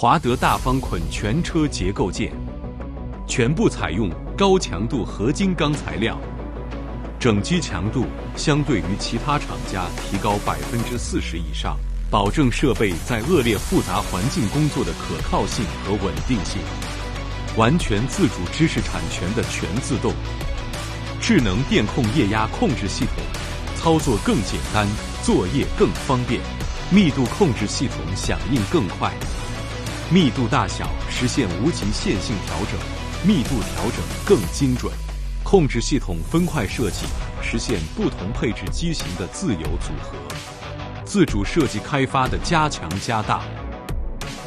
华德大方捆全车结构件，全部采用高强度合金钢材料，整机强度相对于其他厂家提高40%以上，保证设备在恶劣复杂环境工作的可靠性和稳定性。完全自主知识产权的全自动智能电控液压控制系统，操作更简单，作业更方便，密度控制系统响应更快，密度大小实现无极限性调整，密度调整更精准，控制系统分块设计，实现不同配置机型的自由组合，自主设计开发的加强加大。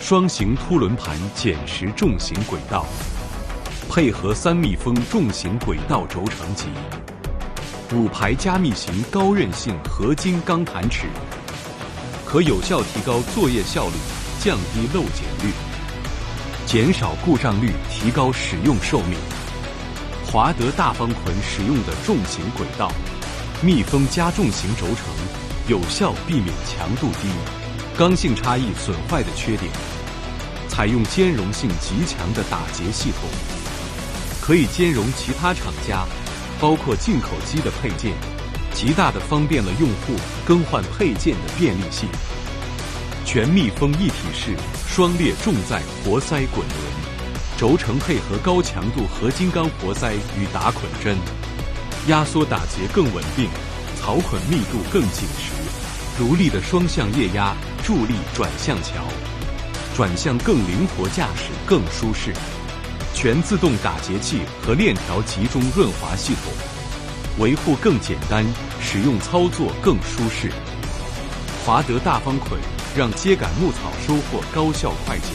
双型凸轮盘减时重型轨道，配合3密封重型轨道轴承级，5排加密型高韧性合金钢弹齿，可有效提高作业效率，降低漏检率，减少故障率，提高使用寿命。华德大方捆使用的重型轨道，密封加重型轴承，有效避免强度低、刚性差异损坏的缺点。采用兼容性极强的打结系统，可以兼容其他厂家，包括进口机的配件，极大地方便了用户更换配件的便利性。全密封一体式双列重载活塞滚轮，轴承配合高强度合金钢活塞与打捆针，压缩打结更稳定，槽捆密度更紧实，独立的双向液压助力转向桥，转向更灵活，驾驶更舒适。全自动打结器和链条集中润滑系统，维护更简单，使用操作更舒适。华德大方捆让秸秆牧草收获高效快捷。